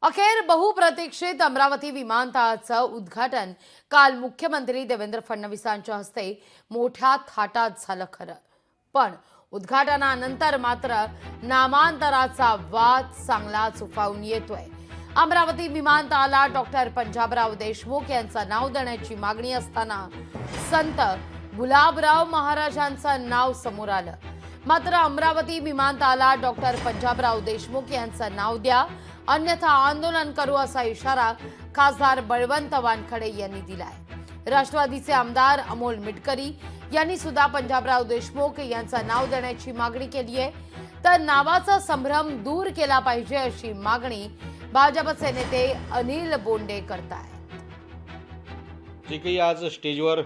अखेर बहुप्रतीक्षित अमरावती विमानतळाचं उद्घाटन काल मुख्यमंत्री देवेंद्र फडणवीसांच्या हस्ते मोठ्या थाटात झालं खरं, पण उद्घाटनानंतर मात्र नामांतराचा वाद चांगलाच उफाळून येतोय। अमरावती विमानतळाला डॉक्टर पंजाबराव देशमुख यांचं नाव देण्याची मागणी असताना संत गुलाबराव महाराजांचं नाव समोर आलं। मात्र अमरावती विमानतळाला डॉक्टर पंजाबराव देशमुख यांचं नाव द्या, अन्यथा आंदोलन करू असा इशारा खासदार बळवंत वानखडे यांनी दिलाय। राष्ट्रवादीचे आमदार अमोल मिटकरी यांनी सुद्धा पंजाबराव देशमुख यांचं नाव देण्याची मागणी केली आहे, तर नावाचा संभ्रम दूर केला पाहिजे अशी मागणी भाजपचे नेते अनिल बोंडे करतायत। जे काही आज स्टेजवर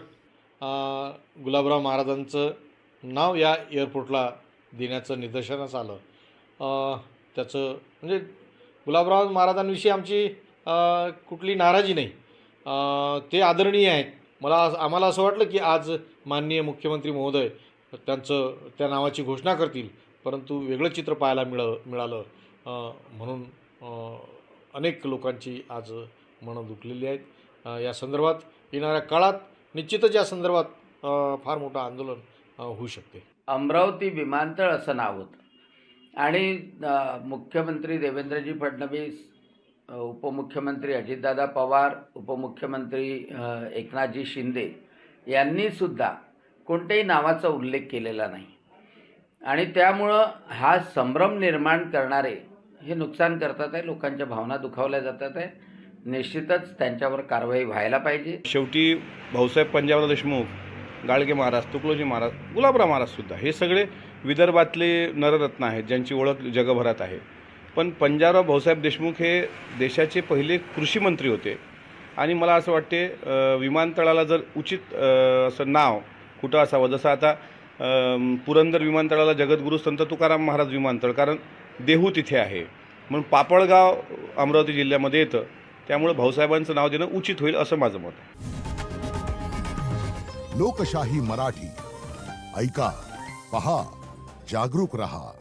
गुलाबराव महाराजांचं नाव या एअरपोर्टला देण्याचं निदर्शनास आलं, त्याचं म्हणजे गुलाबराव महाराजांविषयी आमची कुठली नाराजी नाही, ते आदरणीय आहेत। आम्हाला असं वाटलं की आज माननीय मुख्यमंत्री महोदय त्या नावाची घोषणा करतील, परंतु वेगळं चित्र पाहायला मिळालं म्हणून अनेक लोकांची आज मनं दुखलेली आहेत। या संदर्भात येणाऱ्या काळात निश्चितच या संदर्भात फार मोठं आंदोलन होऊ शकते। अमरावती विमानतळ असं नाव होतं आणि मुख्यमंत्री देवेंद्रजी फडणवीस, उपमुख्यमंत्री अजितदादा पवार, उपमुख्यमंत्री एकनाथजी शिंदे यांनी सुद्धा कोणत्याही नावाचा उल्लेख केलेला नाही आणि त्यामुळं हा संभ्रम निर्माण करणारे हे नुकसान करतात आहे, लोकांच्या भावना दुखावल्या जातात आहे। निश्चितच त्यांच्यावर कारवाई व्हायला पाहिजे। शेवटी भाऊसाहेब पंजाबराव देशमुख, गाडगे महाराज, तुकडोजी महाराज, गुलाबराव महाराजसुद्धा हे सगळे विदर्भातले नररत्न आहेत ज्यांची ओळख जगभरात आहे। पण पंजाबराव भाऊसाहेब देशमुख हे देशाचे पहिले कृषी मंत्री होते आणि मला असं वाटते विमानतळाला जर उचित असं नाव कुठं असावं, जसं आता पुरंदर विमानतळाला जगद्गुरू संत तुकाराम महाराज विमानतळ, कारण देहू तिथे आहे, म्हणून पापळगाव अमरावती जिल्ह्यामध्ये येतं, त्यामुळे भाऊसाहेबांचं नाव देणं उचित होईल असं माझं मत आहे। लोकशाही मराठी ऐका, पहा, जागरूक रहा।